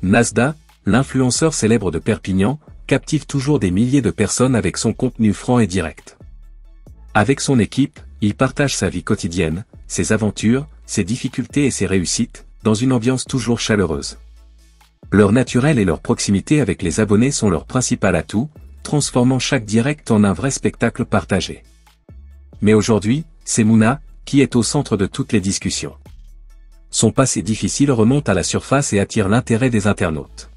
Nasda, l'influenceur célèbre de Perpignan, captive toujours des milliers de personnes avec son contenu franc et direct. Avec son équipe, il partage sa vie quotidienne, ses aventures, ses difficultés et ses réussites, dans une ambiance toujours chaleureuse. Leur naturel et leur proximité avec les abonnés sont leur principal atout, transformant chaque direct en un vrai spectacle partagé. Mais aujourd'hui, c'est Mouna, qui est au centre de toutes les discussions. Son passé difficile remonte à la surface et attire l'intérêt des internautes.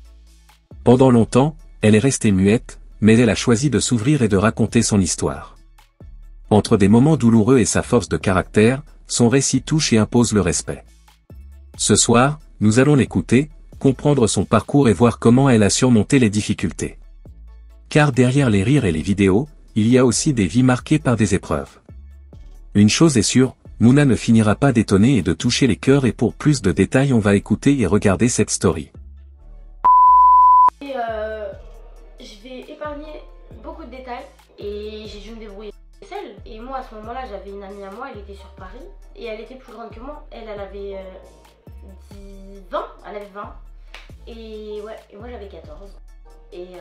Pendant longtemps, elle est restée muette, mais elle a choisi de s'ouvrir et de raconter son histoire. Entre des moments douloureux et sa force de caractère, son récit touche et impose le respect. Ce soir, nous allons l'écouter, comprendre son parcours et voir comment elle a surmonté les difficultés. Car derrière les rires et les vidéos, il y a aussi des vies marquées par des épreuves. Une chose est sûre, Mouna ne finira pas d'étonner et de toucher les cœurs, et pour plus de détails on va écouter et regarder cette story. Et je vais épargner beaucoup de détails et j'ai dû me débrouiller seule. Et moi à ce moment-là j'avais une amie à moi, elle était sur Paris et elle était plus grande que moi. Elle avait 20, elle avait 20 et moi j'avais 14. Et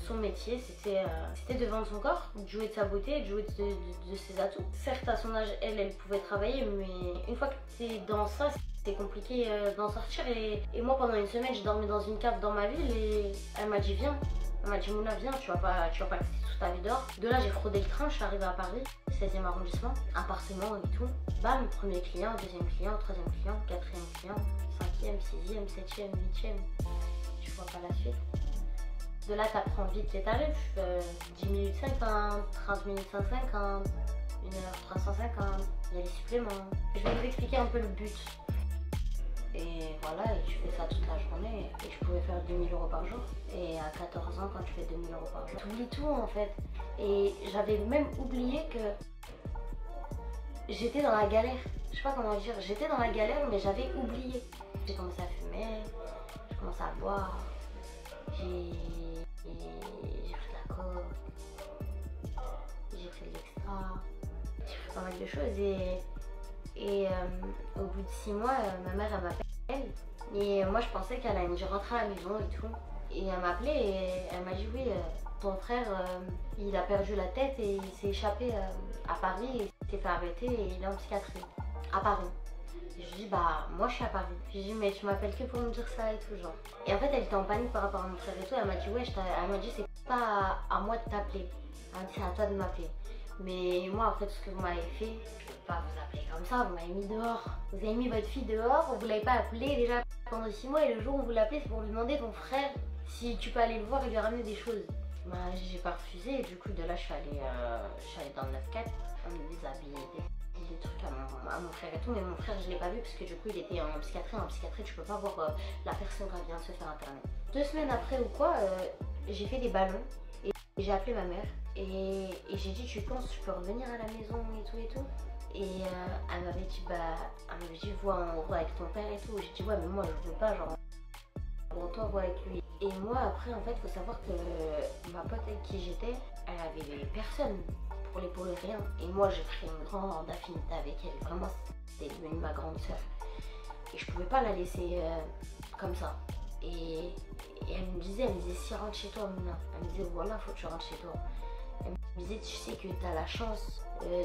son métier c'était de vendre son corps, de jouer de sa beauté, de jouer de ses atouts. Certes à son âge elle pouvait travailler, mais une fois que tu es dans ça, c'est compliqué d'en sortir. Et moi pendant une semaine je dormais dans une cave dans ma ville et elle m'a dit viens. Elle m'a dit Mouna viens, tu vas pas rester toute ta vie dehors. De là j'ai fraudé le train, je suis arrivée à Paris, 16e arrondissement, appartement et tout. Bam, premier client, deuxième client, troisième client, quatrième client, 5e, 6e, 7e, 8e. Tu vois pas la suite. De là t'apprends vite les tarifs, 10 minutes 50, 30 minutes 150, 1 heure 350, il y a les suppléments. Je vais vous expliquer un peu le but. Et voilà, et tu fais ça toute la journée et je pouvais faire 2000 € par jour. Et à 14 ans, quand tu fais 2000 € par jour, tu oublies tout en fait. Et j'avais même oublié que j'étais dans la galère. Je sais pas comment dire, j'étais dans la galère mais j'avais oublié. J'ai commencé à fumer, j'ai commencé à boire, j'ai pris de la coke, j'ai pris de l'extra, j'ai fait pas mal de choses et au bout de 6 mois, ma mère elle m'appelle et moi je pensais qu'elle allait me dire rentre à la maison et tout. Et elle m'a appelé et elle m'a dit oui, ton frère il a perdu la tête et il s'est échappé à Paris et il s'est fait arrêter et il est en psychiatrie à Paris. Et je dis bah moi je suis à Paris. Je dis mais tu m'appelles que pour me dire ça et tout genre. Et en fait elle était en panique par rapport à mon frère et tout. Elle m'a dit ouais, elle m'a dit c'est pas à moi de t'appeler. Elle m'a dit c'est à toi de m'appeler. Mais moi après tout ce que vous m'avez fait, je peux pas vous appeler comme ça, vous m'avez mis dehors. Vous avez mis votre fille dehors, vous l'avez pas appelée déjà pendant 6 mois et le jour où vous l'appelez c'est pour lui demander ton frère si tu peux aller le voir et lui ramener des choses. Bah j'ai pas refusé et du coup de là je suis allée dans le 9-4, des habits, des trucs à mon frère et tout, mais mon frère je l'ai pas vu parce que du coup il était en psychiatrie. En psychiatrie tu peux pas voir la personne qui vient se faire interner. 2 semaines après ou quoi, j'ai fait des ballons et j'ai appelé ma mère et j'ai dit tu penses je peux revenir à la maison et tout. Et elle m'avait dit vois en gros avec ton père et tout. J'ai dit ouais mais moi je veux pas genre on voit avec lui. Et moi après en fait faut savoir que ma pote avec qui j'étais, elle avait personne pour le rien. Et moi j'ai pris une grande affinité avec elle, vraiment c'était devenu ma grande soeur. Et je pouvais pas la laisser comme ça. Et elle me disait si rentre chez toi Mouna. Elle me disait voilà faut que tu rentres chez toi. Elle me disait tu sais que tu as la chance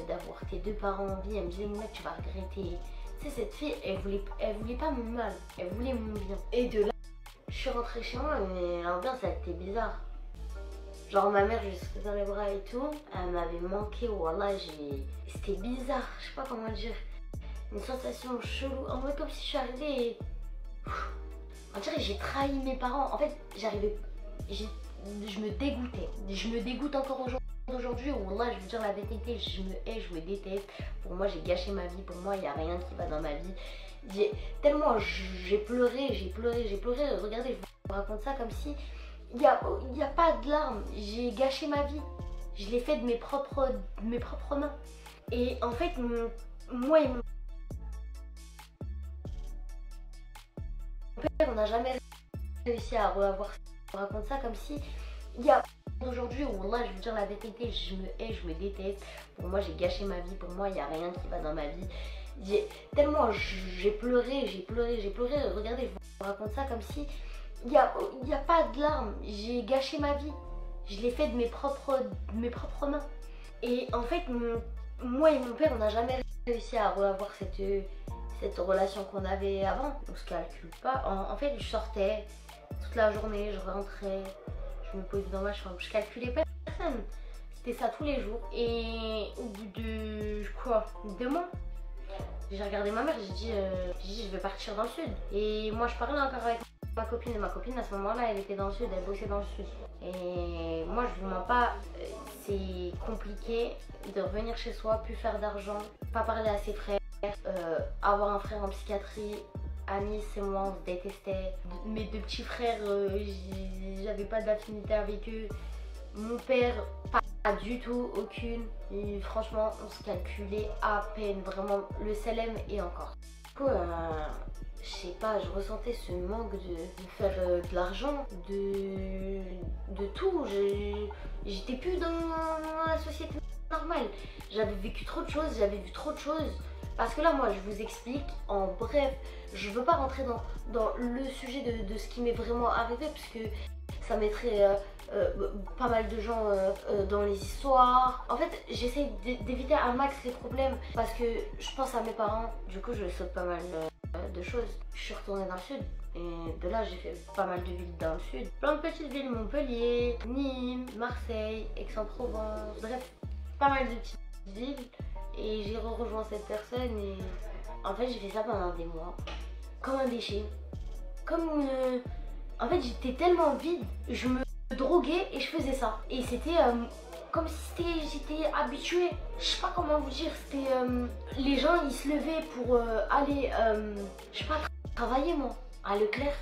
d'avoir tes 2 parents en vie. Elle me disait Mouna tu vas regretter. Tu sais cette fille elle voulait pas mon mal, elle voulait mon bien. Et de là je suis rentrée chez moi mais l'ambiance elle était bizarre. Genre ma mère je suis dans les bras et tout, elle m'avait manqué, wallah c'était bizarre, je sais pas comment dire. Une sensation chelou, en mode comme si je suis arrivée et on dirait que j'ai trahi mes parents. En fait je me dégoûtais, je me dégoûte encore aujourd'hui. Wallah je veux dire la vérité, je me hais, je me déteste. Pour moi j'ai gâché ma vie, pour moi il n'y a rien qui va dans ma vie. Tellement j'ai pleuré. Regardez, je vous raconte ça comme si il n'y a pas de larmes. J'ai gâché ma vie. Je l'ai fait de mes propres mains. Et en fait, moi et mon père, on n'a jamais réussi à avoir ça. Je vous raconte ça comme si aujourd'hui, wallah, je veux dire la vérité, je me hais, je me déteste. Pour moi, j'ai gâché ma vie. Pour moi, il n'y a rien qui va dans ma vie. Tellement j'ai pleuré. Regardez, je raconte ça comme si il y a pas de larmes. J'ai gâché ma vie. Je l'ai fait de mes propres mains. Et en fait, moi et mon père, on n'a jamais réussi à avoir cette relation qu'on avait avant. On se calcule pas. En fait, je sortais toute la journée, je rentrais, je me posais dans ma chambre. Je calculais personne. C'était ça tous les jours. Et au bout de 2 mois, j'ai regardé ma mère, j'ai dit je vais partir dans le sud. Et moi je parlais encore avec ma copine. Et ma copine à ce moment-là, elle était dans le sud, elle bossait dans le sud. Et moi je vous mens pas, c'est compliqué de revenir chez soi, plus faire d'argent, pas parler à ses frères, avoir un frère en psychiatrie. Anis et moi on se détestait. Mes 2 petits frères, j'avais pas d'affinité avec eux. Mon père, pas du tout, aucune. Et franchement, on se calculait à peine, vraiment, le CLM et encore. Du coup, je sais pas, je ressentais ce manque de faire de l'argent, de tout. J'étais plus dans la société normale. J'avais vécu trop de choses, j'avais vu trop de choses. Parce que là, moi, je vous explique en bref. Je veux pas rentrer dans le sujet de ce qui m'est vraiment arrivé, parce que ça mettrait pas mal de gens dans les histoires. En fait, j'essaie d'éviter un max les problèmes parce que je pense à mes parents. Du coup, je saute pas mal de choses. Je suis retournée dans le sud et de là, j'ai fait pas mal de villes dans le sud. Plein de petites villes, Montpellier, Nîmes, Marseille, Aix-en-Provence. Bref, pas mal de petites villes. Et j'ai rejoint cette personne et en fait, j'ai fait ça pendant des mois. Comme un déchet. En fait, j'étais tellement vide, je me droguais et je faisais ça. Et c'était comme si j'étais habituée. Je sais pas comment vous dire, c'était... les gens, ils se levaient pour aller, je sais pas, travailler moi, à Leclerc.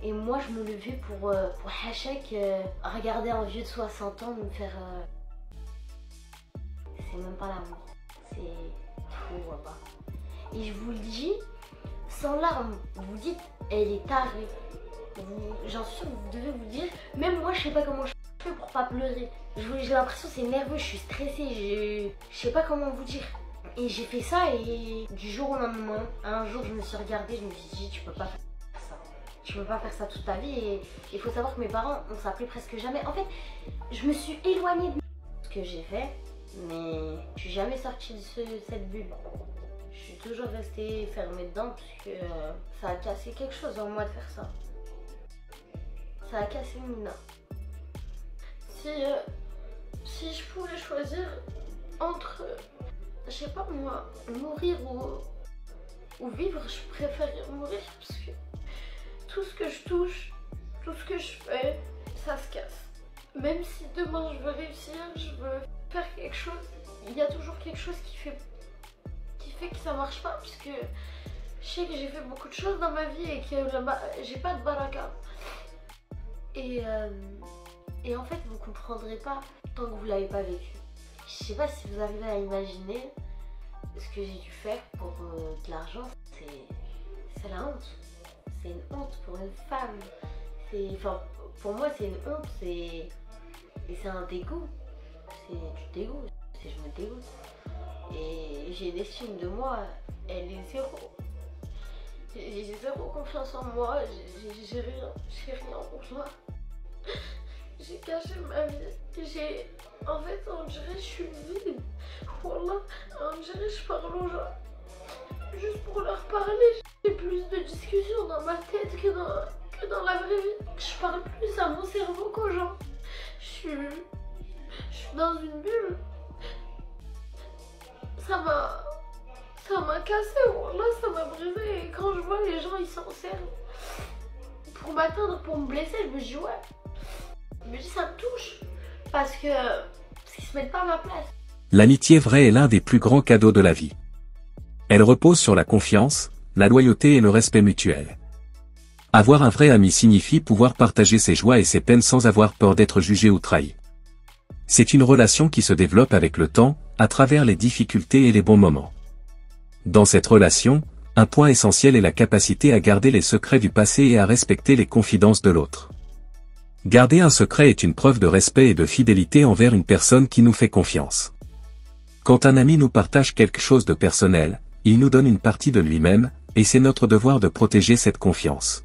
Et moi, je me levais pour Hachek, regarder un vieux de 60 ans me faire... C'est même pas l'amour, c'est trop bas. Et je vous le dis, sans larmes, vous dites, elle est tarée. J'en suis sûre, vous devez vous dire, même moi je sais pas comment je fais pour pas pleurer. J'ai l'impression que c'est nerveux, je suis stressée, je sais pas comment vous dire. Et j'ai fait ça et du jour au lendemain, un jour je me suis regardée, je me suis dit tu peux pas faire ça. Tu peux pas faire ça toute ta vie et il faut savoir que mes parents on s'appelait presque jamais. En fait, je me suis éloignée de ce que j'ai fait, mais je suis jamais sortie de cette bulle. Je suis toujours restée fermée dedans parce que ça a cassé quelque chose en moi de faire ça. Ça a cassé Mina. Si je pouvais choisir entre, je sais pas moi, mourir ou vivre, je préférerais mourir parce que tout ce que je touche, tout ce que je fais, ça se casse. Même si demain je veux réussir, je veux faire quelque chose, il y a toujours quelque chose qui fait que ça marche pas puisque je sais que j'ai fait beaucoup de choses dans ma vie et que j'ai pas de baraka. Et en fait, vous comprendrez pas tant que vous l'avez pas vécu. Je sais pas si vous arrivez à imaginer ce que j'ai dû faire pour de l'argent. C'est la honte. C'est une honte pour une femme. Enfin, pour moi, c'est une honte. Et c'est un dégoût. C'est du dégoût. Je me dégoûte. Et j'ai une estime de moi, elle est zéro. J'ai zéro confiance en moi, j'ai rien pour moi. J'ai caché ma vie. En fait, on dirait que je suis vide. Wallah, on dirait que je parle aux gens. Juste pour leur parler, j'ai plus de discussions dans ma tête que dans la vraie vie. Je parle plus à mon cerveau qu'aux gens. Je suis dans une bulle. Ça m'a cassé, wallah, ça m'a brisé. Et quand je vois les gens, ils s'en servent pour m'atteindre, pour me blesser, je me dis ouais. Je me dis ça me touche parce qu'ils se mettent pas à ma place. L'amitié vraie est l'un des plus grands cadeaux de la vie. Elle repose sur la confiance, la loyauté et le respect mutuel. Avoir un vrai ami signifie pouvoir partager ses joies et ses peines sans avoir peur d'être jugé ou trahi. C'est une relation qui se développe avec le temps, à travers les difficultés et les bons moments. Dans cette relation, un point essentiel est la capacité à garder les secrets du passé et à respecter les confidences de l'autre. Garder un secret est une preuve de respect et de fidélité envers une personne qui nous fait confiance. Quand un ami nous partage quelque chose de personnel, il nous donne une partie de lui-même, et c'est notre devoir de protéger cette confiance.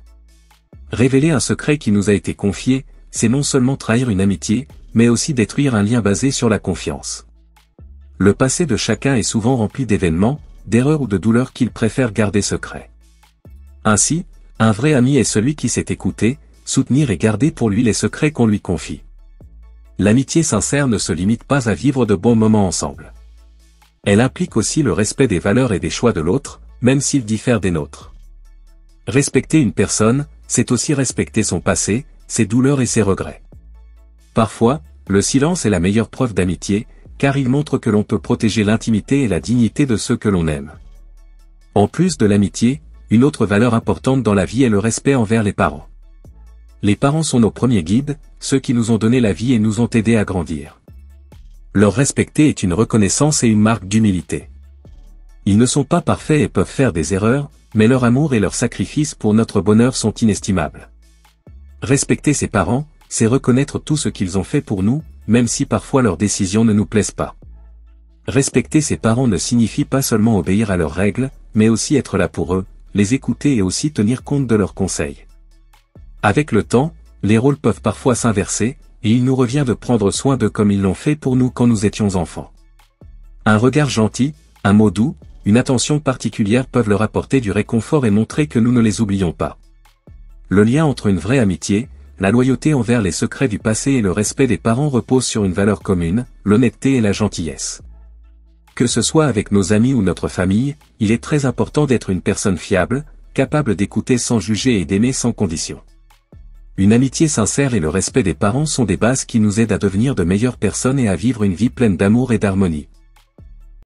Révéler un secret qui nous a été confié, c'est non seulement trahir une amitié, mais aussi détruire un lien basé sur la confiance. Le passé de chacun est souvent rempli d'événements, d'erreurs ou de douleurs qu'il préfère garder secrets. Ainsi, un vrai ami est celui qui sait écouter, soutenir et garder pour lui les secrets qu'on lui confie. L'amitié sincère ne se limite pas à vivre de bons moments ensemble. Elle implique aussi le respect des valeurs et des choix de l'autre, même s'ils diffèrent des nôtres. Respecter une personne, c'est aussi respecter son passé, ses douleurs et ses regrets. Parfois, le silence est la meilleure preuve d'amitié, car il montre que l'on peut protéger l'intimité et la dignité de ceux que l'on aime. En plus de l'amitié, une autre valeur importante dans la vie est le respect envers les parents. Les parents sont nos premiers guides, ceux qui nous ont donné la vie et nous ont aidés à grandir. Leur respecter est une reconnaissance et une marque d'humilité. Ils ne sont pas parfaits et peuvent faire des erreurs, mais leur amour et leur sacrifice pour notre bonheur sont inestimables. Respecter ses parents, c'est reconnaître tout ce qu'ils ont fait pour nous, même si parfois leurs décisions ne nous plaisent pas. Respecter ses parents ne signifie pas seulement obéir à leurs règles, mais aussi être là pour eux, les écouter et aussi tenir compte de leurs conseils. Avec le temps, les rôles peuvent parfois s'inverser, et il nous revient de prendre soin d'eux comme ils l'ont fait pour nous quand nous étions enfants. Un regard gentil, un mot doux, une attention particulière peuvent leur apporter du réconfort et montrer que nous ne les oublions pas. Le lien entre une vraie amitié, la loyauté envers les secrets du passé et le respect des parents repose sur une valeur commune, l'honnêteté et la gentillesse. Que ce soit avec nos amis ou notre famille, il est très important d'être une personne fiable, capable d'écouter sans juger et d'aimer sans condition. Une amitié sincère et le respect des parents sont des bases qui nous aident à devenir de meilleures personnes et à vivre une vie pleine d'amour et d'harmonie.